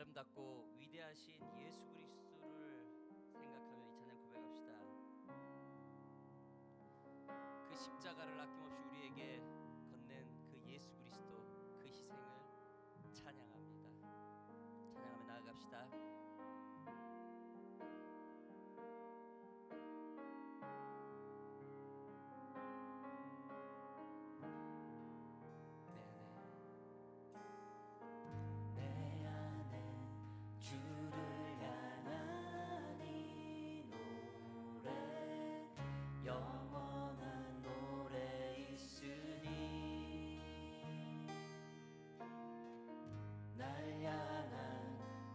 아름답고 위대하신 예수 그리스도를 생각하며 이 찬양 고백합시다. 그 십자가를 아낌없이 우리에게 건넨 그 예수 그리스도 그 희생을 찬양합니다. 찬양하며 나아갑시다. 내 안에 주를 향한 이 노래 영원한 노래 있으니 날 향한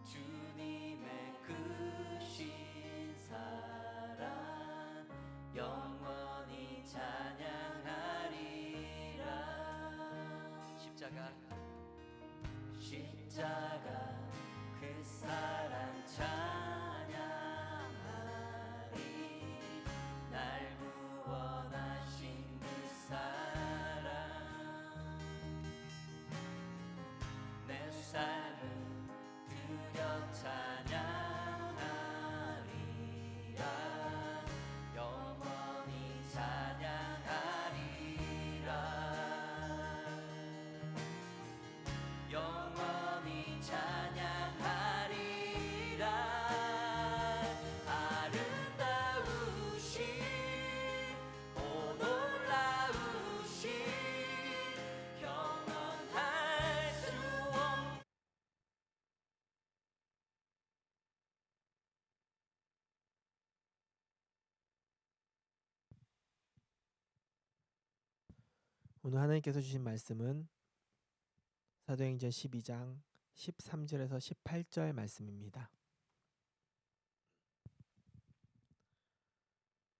주님의 크신 사랑 영원히 찬양하리라. 십자가 그 사랑 찬양하리. 날 구원하신 그 사랑 내 삶은 두렵 찬양하리라. 영원히 찬양하리라. 영원히 찬양하리라. 아름다우신 오 놀라우신 영원할 수 없는 오늘 하나님께서 주신 말씀은 사도행전 12장 13절에서 18절 말씀입니다.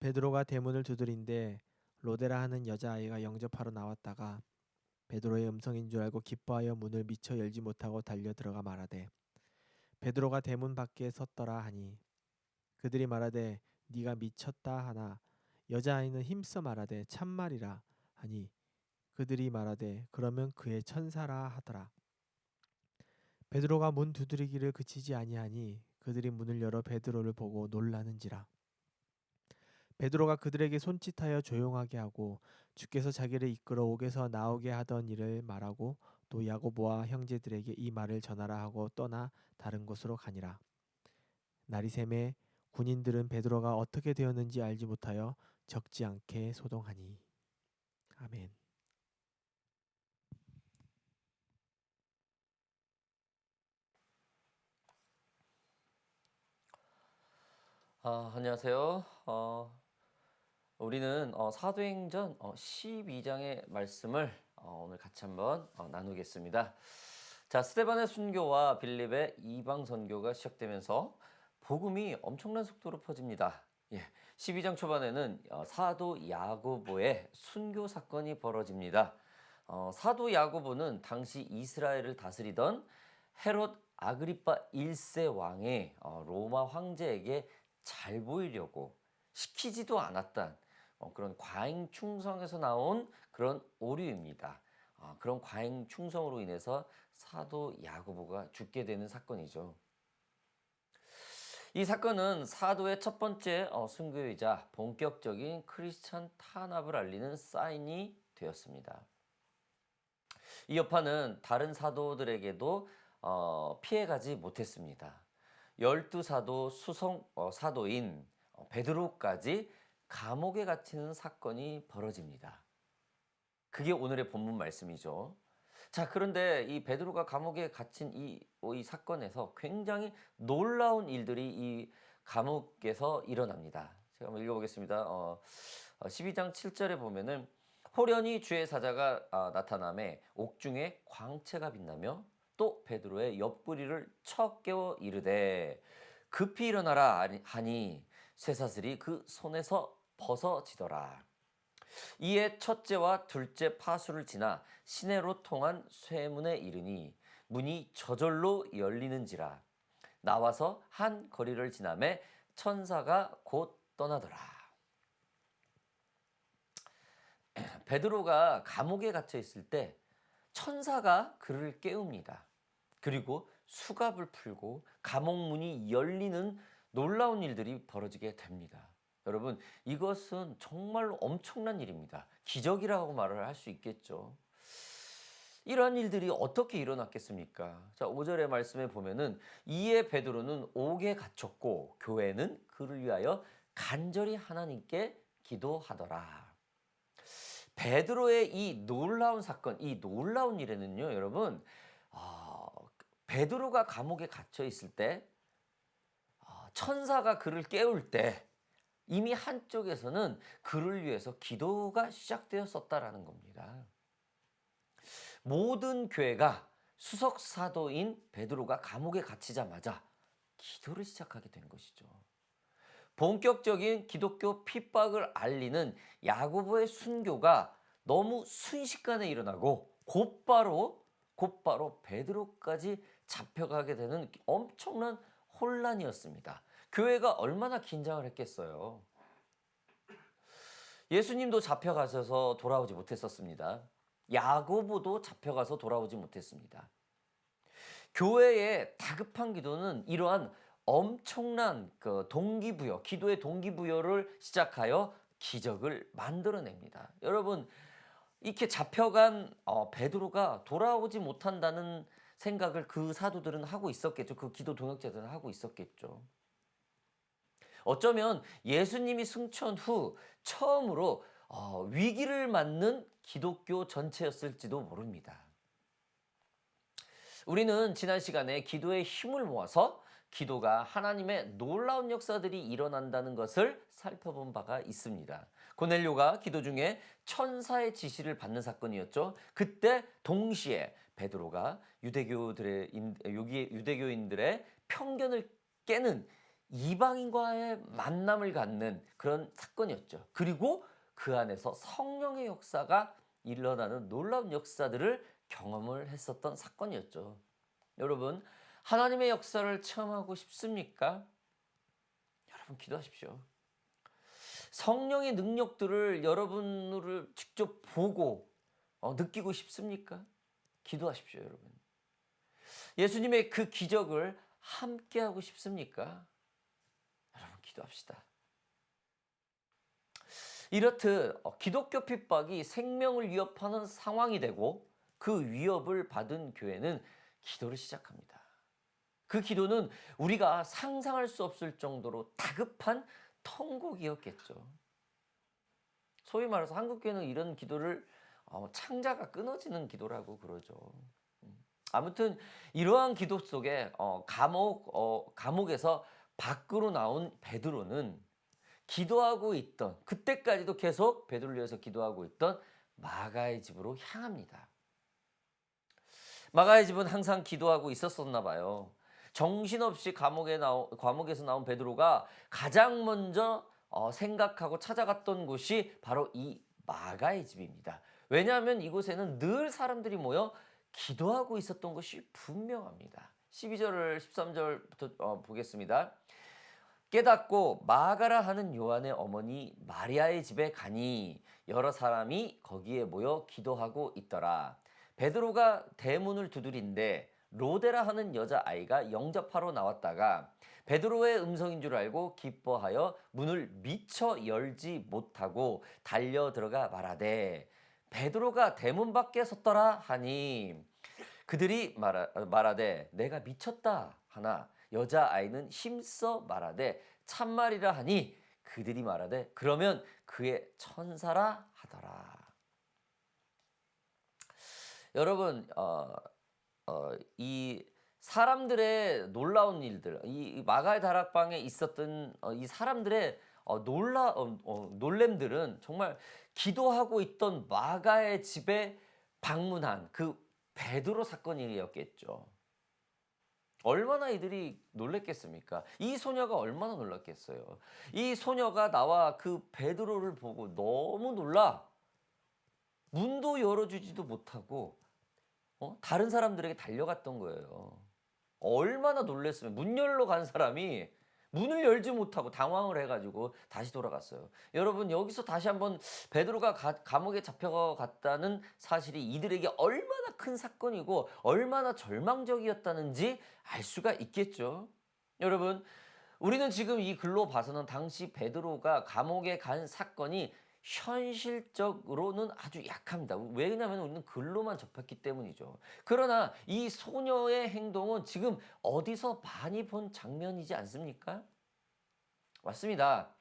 베드로가 대문을 두드린데 로데라 하는 여자아이가 영접하러 나왔다가 베드로의 음성인 줄 알고 기뻐하여 문을 미처 열지 못하고 달려 들어가 말하되 베드로가 대문 밖에 섰더라 하니 그들이 말하되 네가 미쳤다 하나 여자아이는 힘써 말하되 참말이라 하니 그들이 말하되 그러면 그의 천사라 하더라. 베드로가 문 두드리기를 그치지 아니하니 그들이 문을 열어 베드로를 보고 놀라는지라. 베드로가 그들에게 손짓하여 조용하게 하고 주께서 자기를 이끌어 옥에서 나오게 하던 일을 말하고 또 야고보와 형제들에게 이 말을 전하라 하고 떠나 다른 곳으로 가니라. 날이 새매 군인들은 베드로가 어떻게 되었는지 알지 못하여 적지 않게 소동하니. 아멘. 안녕하세요. 우리는 사도행전 12장의 말씀을 오늘 같이 한번 나누겠습니다. 자, 스데반의 순교와 빌립의 이방 선교가 시작되면서 복음이 엄청난 속도로 퍼집니다. 12장 초반에는 사도 야고보의 순교 사건이 벌어집니다. 사도 야고보는 당시 이스라엘을 다스리던 헤롯 아그리파 1세 왕의 로마 황제에게 잘 보이려고 시키지도 않았던 그런 과잉 충성에서 나온 그런 오류입니다. 그런 과잉 충성으로 인해서 사도 야고보가 죽게 되는 사건이죠. 이 사건은 사도의 첫 번째 순교이자 본격적인 크리스찬 탄압을 알리는 사인이 되었습니다. 이 여파는 다른 사도들에게도 피해가지 못했습니다. 12사도 수성 사도인 베드로까지 감옥에 갇히는 사건이 벌어집니다. 그게 오늘의 본문 말씀이죠. 자, 그런데 이 베드로가 감옥에 갇힌 이 사건에서 굉장히 놀라운 일들이 이 감옥에서 일어납니다. 제가 한번 읽어보겠습니다. 12장 7절에 보면은 호련히 주의 사자가 나타나매 옥중에 광채가 빛나며 또 베드로의 옆구리를 쳐 깨워 이르되 급히 일어나라 하니 쇠사슬이 그 손에서 벗어지더라. 이에 첫째와 둘째 파수를 지나 시내로 통한 쇠문에 이르니 문이 저절로 열리는지라. 나와서 한 거리를 지나매 천사가 곧 떠나더라. 베드로가 감옥에 갇혀 있을 때 천사가 그를 깨웁니다. 그리고 수갑을 풀고 감옥 문이 열리는 놀라운 일들이 벌어지게 됩니다. 여러분, 이것은 정말로 엄청난 일입니다. 기적이라고 말을 할 수 있겠죠. 이러한 일들이 어떻게 일어났겠습니까? 자, 5절의 말씀에 보면은 이에 베드로는 옥에 갇혔고 교회는 그를 위하여 간절히 하나님께 기도하더라. 베드로의 이 놀라운 사건, 이 놀라운 일에는요, 여러분, 베드로가 감옥에 갇혀 있을 때, 천사가 그를 깨울 때 이미 한쪽에서는 그를 위해서 기도가 시작되었었다라는 겁니다. 모든 교회가 수석 사도인 베드로가 감옥에 갇히자마자 기도를 시작하게 된 것이죠. 본격적인 기독교 핍박을 알리는 야고보의 순교가 너무 순식간에 일어나고 곧바로 베드로까지 잡혀가게 되는 엄청난 혼란이었습니다. 교회가 얼마나 긴장을 했겠어요. 예수님도 잡혀가셔서 돌아오지 못했었습니다. 야고보도 잡혀가서 돌아오지 못했습니다. 교회의 다급한 기도는 이러한 엄청난 동기부여, 기도의 동기부여를 시작하여 기적을 만들어냅니다. 여러분, 이렇게 잡혀간 베드로가 돌아오지 못한다는 생각을 그 사도들은 하고 있었겠죠. 그 기도 동역자들은 하고 있었겠죠. 어쩌면 예수님이 승천 후 처음으로 위기를 맞는 기독교 전체였을지도 모릅니다. 우리는 지난 시간에 기도의 힘을 모아서 기도가 하나님의 놀라운 역사들이 일어난다는 것을 살펴본 바가 있습니다. 고넬료가 기도 중에 천사의 지시를 받는 사건이었죠. 그때 동시에 베드로가 유대교인들의 편견을 깨는 이방인과의 만남을 갖는 그런 사건이었죠. 그리고 그 안에서 성령의 역사가 일어나는 놀라운 역사들을 경험을 했었던 사건이었죠. 여러분, 하나님의 역사를 체험하고 싶습니까? 여러분, 기도하십시오. 성령의 능력들을 여러분을 직접 보고 느끼고 싶습니까? 기도하십시오, 여러분. 예수님의 그 기적을 함께하고 싶습니까? 여러분, 기도합시다. 이렇듯 기독교 핍박이 생명을 위협하는 상황이 되고 그 위협을 받은 교회는 기도를 시작합니다. 그 기도는 우리가 상상할 수 없을 정도로 다급한 통곡이었겠죠. 소위 말해서 한국교회는 이런 기도를 창자가 끊어지는 기도라고 그러죠. 아무튼 이러한 기도 속에 감옥에서 밖으로 나온 베드로는 기도하고 있던, 그때까지도 계속 베드로를 위해서 기도하고 있던 마가의 집으로 향합니다. 마가의 집은 항상 기도하고 있었었나 봐요. 정신없이 감옥에서 나온 베드로가 가장 먼저 생각하고 찾아갔던 곳이 바로 이 마가의 집입니다. 왜냐하면 이곳에는 늘 사람들이 모여 기도하고 있었던 것이 분명합니다. 12절, 13절부터 보겠습니다. 깨닫고 마가라 하는 요한의 어머니 마리아의 집에 가니 여러 사람이 거기에 모여 기도하고 있더라. 베드로가 대문을 두드린데 로데라 하는 여자아이가 영접하러 나왔다가 베드로의 음성인 줄 알고 기뻐하여 문을 미처 열지 못하고 달려 들어가 말하되 베드로가 대문 밖에 섰더라 하니 그들이 말하되 내가 미쳤다 하나 여자아이는 힘써 말하되 참말이라 하니 그들이 말하되 그러면 그의 천사라 하더라. 여러분, 이 사람들의 놀라운 일들, 이 마가의 다락방에 있었던 이 사람들의 놀램들은 정말 기도하고 있던 마가의 집에 방문한 그 베드로 사건이었겠죠. 얼마나 이들이 놀랬겠습니까? 이 소녀가 얼마나 놀랐겠어요. 이 소녀가 나와 그 베드로를 보고 너무 놀라 문도 열어주지도 못하고 다른 사람들에게 달려갔던 거예요. 얼마나 놀랬으면 문 열러 간 사람이 문을 열지 못하고 당황을 해가지고 다시 돌아갔어요. 여러분 여기서 다시 한번 베드로가 감옥에 잡혀갔다는 사실이 이들에게 얼마나 큰 사건이고 얼마나 절망적이었다는지 알 수가 있겠죠. 여러분 우리는 지금 이 글로 봐서는 당시 베드로가 감옥에 간 사건이 현실적으로는 아주 약합니다. 왜냐하면 우리는 글로만 접했기 때문이죠. 그러나 이 소녀의 행동은 지금 어디서 많이 본 장면이지 않습니까? 맞습니다.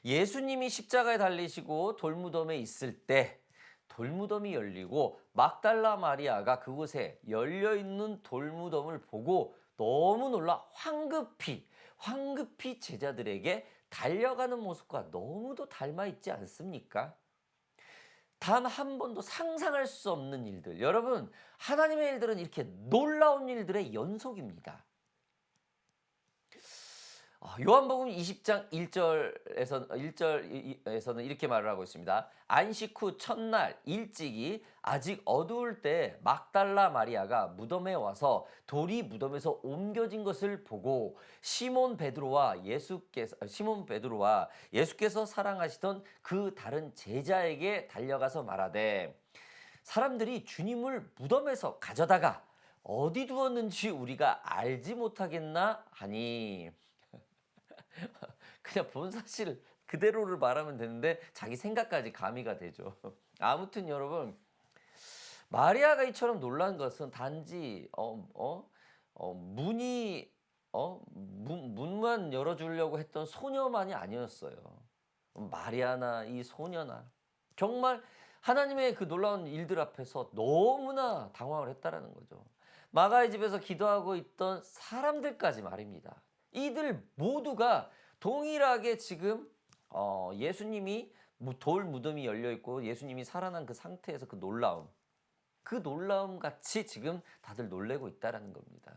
예수님이 십자가에 달리시고 돌무덤에 있을 때 돌무덤이 열리고 막달라 마리아가 그곳에 열려있는 돌무덤을 보고 너무 놀라 황급히 제자들에게 달려가는 모습과 너무도 닮아 있지 않습니까? 단 한 번도 상상할 수 없는 일들. 여러분, 하나님의 일들은 이렇게 놀라운 일들의 연속입니다. 요한복음 20장 1절에서는 이렇게 말을 하고 있습니다. 안식 후 첫날 일찍이 아직 어두울 때 막달라 마리아가 무덤에 와서 돌이 무덤에서 옮겨진 것을 보고 시몬 베드로와 예수께서 사랑하시던 그 다른 제자에게 달려가서 말하되 사람들이 주님을 무덤에서 가져다가 어디 두었는지 우리가 알지 못하겠나 하니 그냥 본 사실 그대로를 말하면 되는데 자기 생각까지 가미가 되죠. 아무튼 여러분 마리아가 이처럼 놀란 것은 단지 문만 열어주려고 했던 소녀만이 아니었어요. 마리아나 이 소녀나 정말 하나님의 그 놀라운 일들 앞에서 너무나 당황을 했다라는 거죠. 마가의 집에서 기도하고 있던 사람들까지 말입니다. 이들 모두가 동일하게 지금 예수님이 돌 무덤이 열려 있고 예수님이 살아난 그 상태에서 그 놀라움 같이 지금 다들 놀래고 있다라는 겁니다.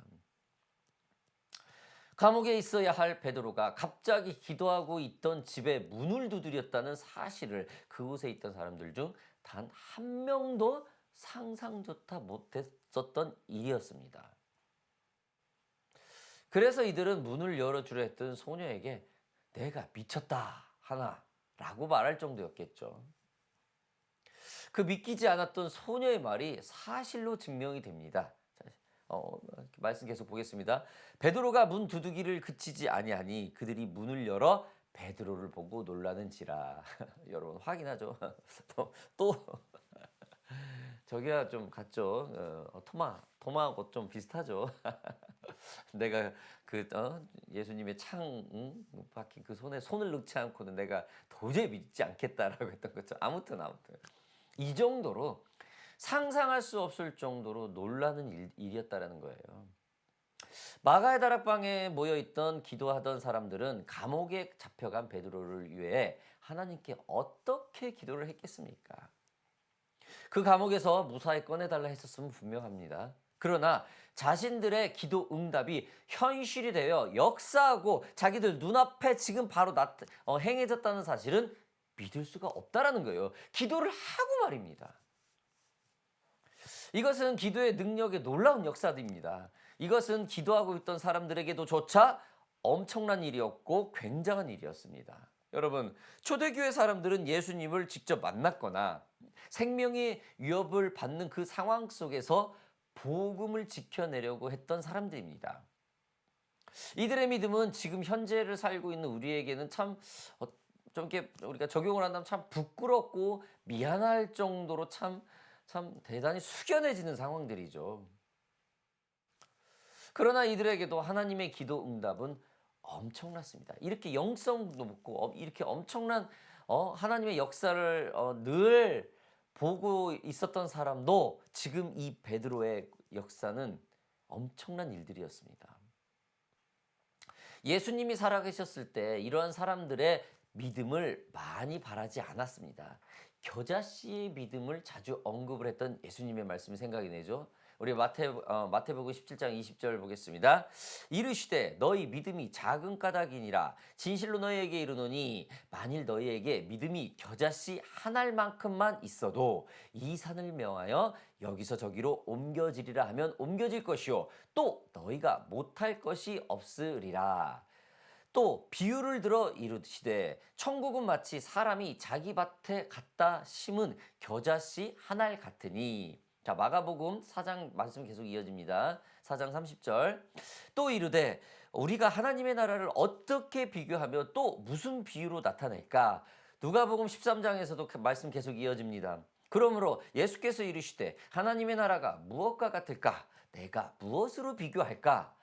감옥에 있어야 할 베드로가 갑자기 기도하고 있던 집에 문을 두드렸다는 사실을 그곳에 있던 사람들 중 단 한 명도 상상조차 못했었던 일이었습니다. 그래서 이들은 문을 열어주려 했던 소녀에게 내가 미쳤다 하나라고 말할 정도였겠죠. 그 믿기지 않았던 소녀의 말이 사실로 증명이 됩니다. 말씀 계속 보겠습니다. 베드로가 문 두드기를 그치지 아니하니 그들이 문을 열어 베드로를 보고 놀라는지라. 여러분 확인하죠. 또 저기야 좀 같죠. 토마하고 좀 비슷하죠. 내가 예수님의 박힌 그 손에 손을 넣지 않고는 내가 도저히 믿지 않겠다라고 했던 거죠. 아무튼 이 정도로 상상할 수 없을 정도로 놀라는 일이었다라는 거예요. 마가의 다락방에 모여있던 기도하던 사람들은 감옥에 잡혀간 베드로를 위해 하나님께 어떻게 기도를 했겠습니까? 그 감옥에서 무사히 꺼내달라 했었으면 분명합니다. 그러나 자신들의 기도 응답이 현실이 되어 역사하고 자기들 눈앞에 지금 바로 행해졌다는 사실은 믿을 수가 없다라는 거예요. 기도를 하고 말입니다. 이것은 기도의 능력의 놀라운 역사입니다. 이것은 기도하고 있던 사람들에게도 조차 엄청난 일이었고 굉장한 일이었습니다. 여러분, 초대교회 사람들은 예수님을 직접 만났거나 생명의 위협을 받는 그 상황 속에서 복음을 지켜내려고 했던 사람들입니다. 이들의 믿음은 지금 현재를 살고 있는 우리에게는 좀 이렇게 우리가 적용을 한다면 참 부끄럽고 미안할 정도로 참 대단히 숙연해지는 상황들이죠. 그러나 이들에게도 하나님의 기도 응답은 엄청났습니다. 이렇게 영성도 높고 이렇게 엄청난 하나님의 역사를 늘 보고 있었던 사람도 지금 이 베드로의 역사는 엄청난 일들이었습니다. 예수님이 살아계셨을 때 이러한 사람들의 믿음을 많이 바라지 않았습니다. 겨자씨의 믿음을 자주 언급을 했던 예수님의 말씀이 생각이 나죠. 우리 마태복음 17장 20절 보겠습니다. 이르시되 너희 믿음이 작은 까닭이니라 진실로 너희에게 이르노니 만일 너희에게 믿음이 겨자씨 한 알만큼만 있어도 이 산을 명하여 여기서 저기로 옮겨지리라 하면 옮겨질 것이요 또 너희가 못할 것이 없으리라. 또 비유를 들어 이르시되 천국은 마치 사람이 자기 밭에 갖다 심은 겨자씨 한 알 같으니. 자, 마가복음 4장 말씀 계속 이어집니다. 4장 30절. 또 이르되 우리가 하나님의 나라를 어떻게 비교하며 또 무슨 비유로 나타낼까? 누가복음 13장에서도 그 말씀 계속 이어집니다. 그러므로 예수께서 이르시되 하나님의 나라가 무엇과 같을까? 내가 무엇으로 비교할까?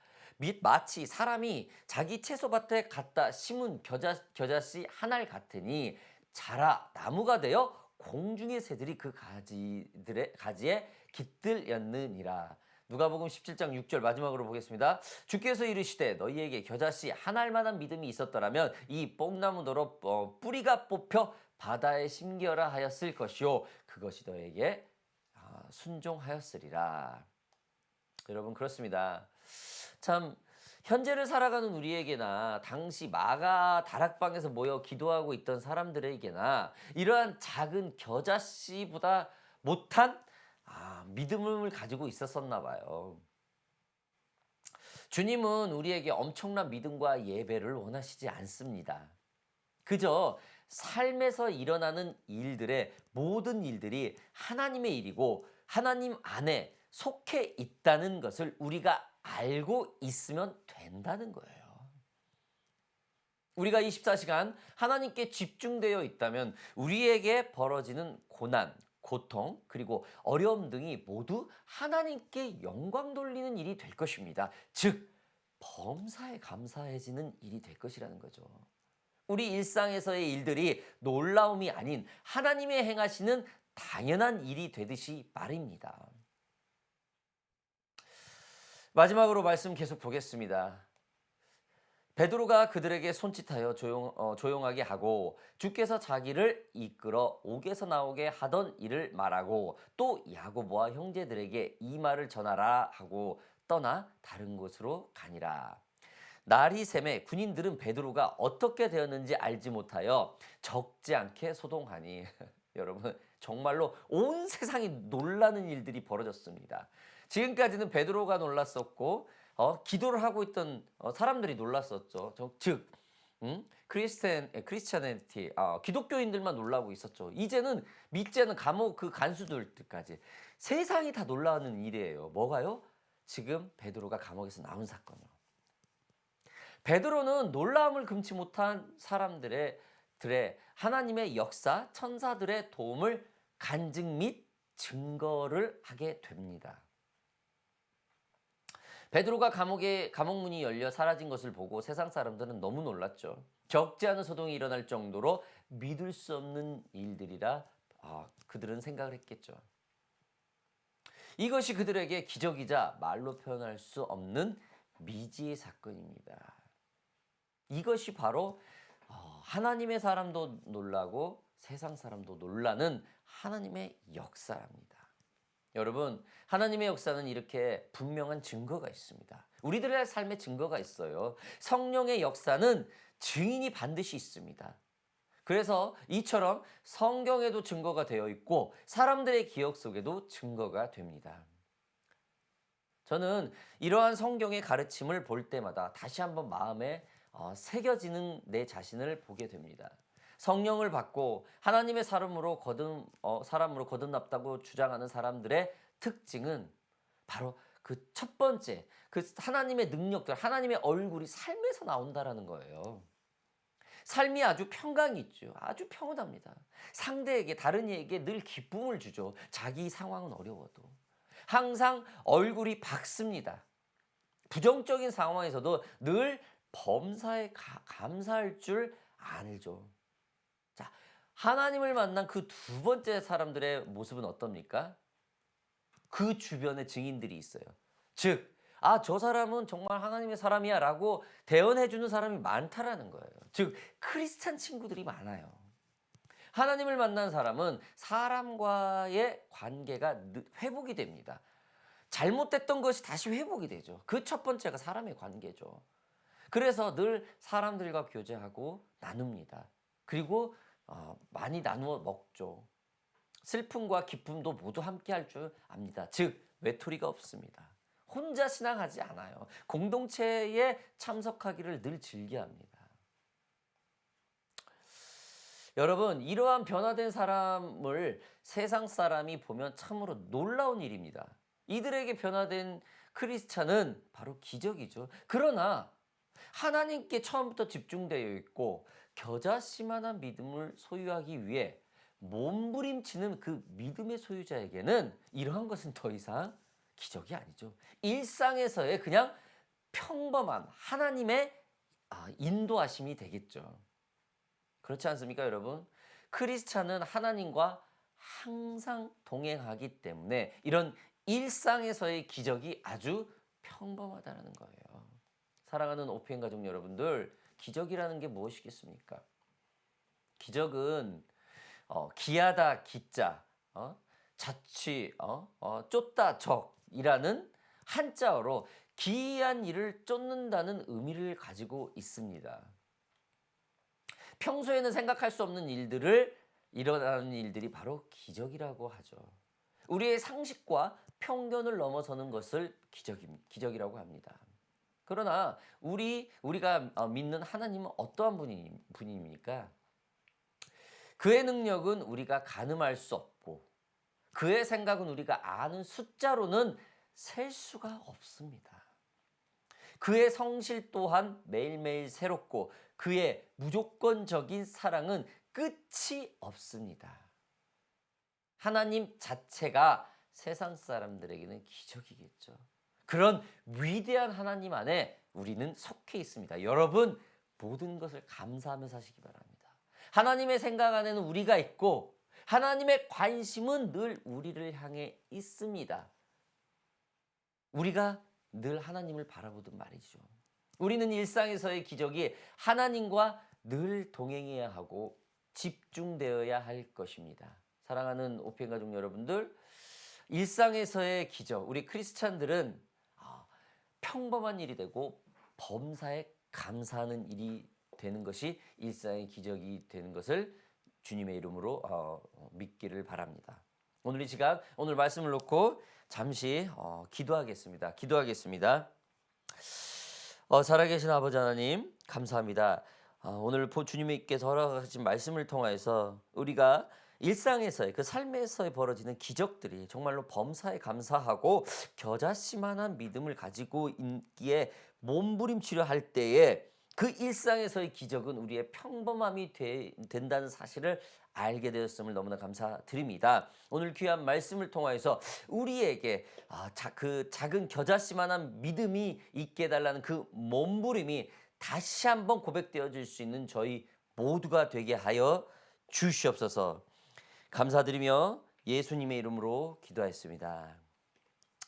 마치 사람이 자기 채소밭에 갖다 심은 겨자씨 한 알 같으니 자라 나무가 되어 공중의 새들이 그 가지에 깃들였느니라. 누가복음 17장 6절 마지막으로 보겠습니다. 주께서 이르시되 너희에게 겨자씨 한 알만한 믿음이 있었더라면 이 뽕나무더러 뿌리가 뽑혀 바다에 심겨라 하였을 것이요 그것이 너에게 순종하였으리라. 여러분, 그렇습니다. 참 현재를 살아가는 우리에게나 당시 마가 다락방에서 모여 기도하고 있던 사람들에게나 이러한 작은 겨자씨보다 못한 믿음을 가지고 있었었나 봐요. 주님은 우리에게 엄청난 믿음과 예배를 원하시지 않습니다. 그저 삶에서 일어나는 일들의 모든 일들이 하나님의 일이고 하나님 안에 속해 있다는 것을 우리가 알고 있으면 된다는 거예요. 우리가 24시간 하나님께 집중되어 있다면 우리에게 벌어지는 고난, 고통, 그리고 어려움 등이 모두 하나님께 영광 돌리는 일이 될 것입니다. 즉, 범사에 감사해지는 일이 될 것이라는 거죠. 우리 일상에서의 일들이 놀라움이 아닌 하나님의 행하시는 당연한 일이 되듯이 말입니다. 마지막으로 말씀 계속 보겠습니다. 베드로가 그들에게 손짓하여 조용하게 하고 주께서 자기를 이끌어 옥에서 나오게 하던 일을 말하고 또 야고보와 형제들에게 이 말을 전하라 하고 떠나 다른 곳으로 가니라. 날이 새매 군인들은 베드로가 어떻게 되었는지 알지 못하여 적지 않게 소동하니 여러분, 정말로 온 세상이 놀라는 일들이 벌어졌습니다. 지금까지는 베드로가 놀랐었고 기도를 하고 있던 사람들이 놀랐었죠. 즉 크리스찬애니티 기독교인들만 놀라고 있었죠. 이제는 믿지 않는 감옥 그 간수들까지 세상이 다 놀라는 일이에요. 뭐가요? 지금 베드로가 감옥에서 나온 사건이요. 베드로는 놀라움을 금치 못한 사람들의 하나님의 역사, 천사들의 도움을 간증 및 증거를 하게 됩니다. 베드로가 감옥 문이 열려 사라진 것을 보고 세상 사람들은 너무 놀랐죠. 적지 않은 소동이 일어날 정도로 믿을 수 없는 일들이라 그들은 생각을 했겠죠. 이것이 그들에게 기적이자 말로 표현할 수 없는 미지의 사건입니다. 이것이 바로 하나님의 사람도 놀라고 세상 사람도 놀라는 하나님의 역사랍니다. 여러분, 하나님의 역사는 이렇게 분명한 증거가 있습니다. 우리들의 삶에 증거가 있어요. 성령의 역사는 증인이 반드시 있습니다. 그래서 이처럼 성경에도 증거가 되어 있고 사람들의 기억 속에도 증거가 됩니다. 저는 이러한 성경의 가르침을 볼 때마다 다시 한번 마음에 새겨지는 내 자신을 보게 됩니다. 성령을 받고 하나님의 사람으로 거듭났다고 주장하는 사람들의 특징은 바로 그 첫 번째, 그 하나님의 능력들, 하나님의 얼굴이 삶에서 나온다라는 거예요. 삶이 아주 평강이 있죠. 아주 평온합니다. 상대에게, 다른 이에게 늘 기쁨을 주죠. 자기 상황은 어려워도. 항상 얼굴이 밝습니다. 부정적인 상황에서도 늘 범사에 감사할 줄 알죠. 자, 하나님을 만난 그 두 번째 사람들의 모습은 어떻습니까? 그 주변에 증인들이 있어요. 즉, 저 사람은 정말 하나님의 사람이야 라고 대언해주는 사람이 많다라는 거예요. 즉, 크리스찬 친구들이 많아요. 하나님을 만난 사람은 사람과의 관계가 회복이 됩니다. 잘못됐던 것이 다시 회복이 되죠. 그 첫 번째가 사람의 관계죠. 그래서 늘 사람들과 교제하고 나눕니다. 그리고 많이 나누어 먹죠. 슬픔과 기쁨도 모두 함께 할 줄 압니다. 즉, 외톨이가 없습니다. 혼자 신앙하지 않아요. 공동체에 참석하기를 늘 즐겨합니다. 여러분, 이러한 변화된 사람을 세상 사람이 보면 참으로 놀라운 일입니다. 이들에게 변화된 크리스찬은 바로 기적이죠. 그러나 하나님께 처음부터 집중되어 있고 겨자씨만한 믿음을 소유하기 위해 몸부림치는 그 믿음의 소유자에게는 이러한 것은 더 이상 기적이 아니죠. 일상에서의 그냥 평범한 하나님의 인도하심이 되겠죠. 그렇지 않습니까, 여러분? 크리스찬은 하나님과 항상 동행하기 때문에 이런 일상에서의 기적이 아주 평범하다는 거예요. 사랑하는 오피엔 가족 여러분들, 기적이라는 게 무엇이겠습니까? 기적은 기하다 기자, 자취, 쫓다 적이라는 한자어로 기이한 일을 쫓는다는 의미를 가지고 있습니다. 평소에는 생각할 수 없는 일들을 일어나는 일들이 바로 기적이라고 하죠. 우리의 상식과 편견을 넘어서는 것을 기적이라고 합니다. 그러나 우리가 믿는 하나님은 어떠한 분입니까? 그의 능력은 우리가 가늠할 수 없고 그의 생각은 우리가 아는 숫자로는 셀 수가 없습니다. 그의 성실 또한 매일매일 새롭고 그의 무조건적인 사랑은 끝이 없습니다. 하나님 자체가 세상 사람들에게는 기적이겠죠. 그런 위대한 하나님 안에 우리는 속해 있습니다. 여러분, 모든 것을 감사하며 사시기 바랍니다. 하나님의 생각 안에는 우리가 있고 하나님의 관심은 늘 우리를 향해 있습니다. 우리가 늘 하나님을 바라보듯 말이죠. 우리는 일상에서의 기적이 하나님과 늘 동행해야 하고 집중되어야 할 것입니다. 사랑하는 오피엔 가족 여러분들, 일상에서의 기적, 우리 크리스찬들은 평범한 일이 되고 범사에 감사하는 일이 되는 것이 일상의 기적이 되는 것을 주님의 이름으로 믿기를 바랍니다. 오늘 이 시간, 오늘 말씀을 놓고 잠시 기도하겠습니다. 살아계신 아버지 하나님, 감사합니다. 오늘 주님께서 허락하신 말씀을 통하여서 우리가 일상에서의 그 삶에서의 벌어지는 기적들이 정말로 범사에 감사하고 겨자씨만한 믿음을 가지고 있기에 몸부림치려 할 때에 그 일상에서의 기적은 우리의 평범함이 된다는 사실을 알게 되었음을 너무나 감사드립니다. 오늘 귀한 말씀을 통하여서 우리에게 그 작은 겨자씨만한 믿음이 있게 해달라는 그 몸부림이 다시 한번 고백되어질 수 있는 저희 모두가 되게 하여 주시옵소서. 감사드리며 예수님의 이름으로 기도하였습니다.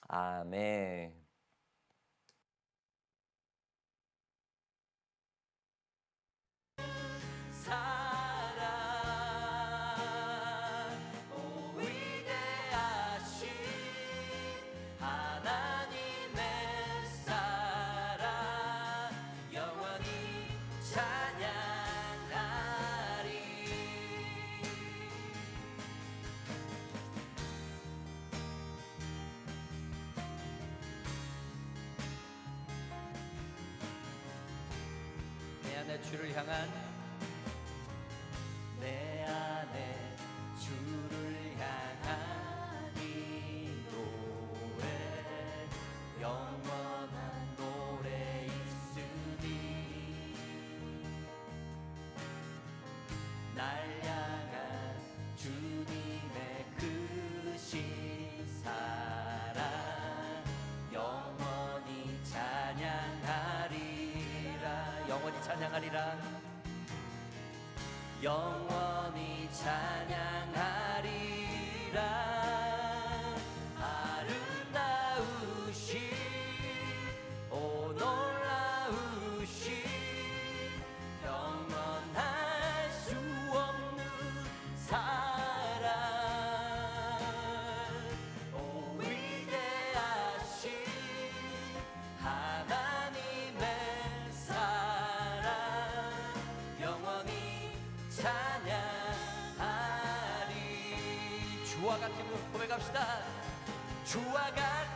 아멘. 주를 향한 내 안에 주를 향한 이 노래 영원한 노래 있으니 날 향한 주님의 크신 사랑 영원히 찬양하리라. 영원히 찬양하리라. 영원히 찬양하리라. 아름다우신 오 놀라우신 영원할 수 없는 사랑 오 위대하신 하나님의 사랑 영원히 찬양하리. 주와 같은 고백합시다. 주와 같은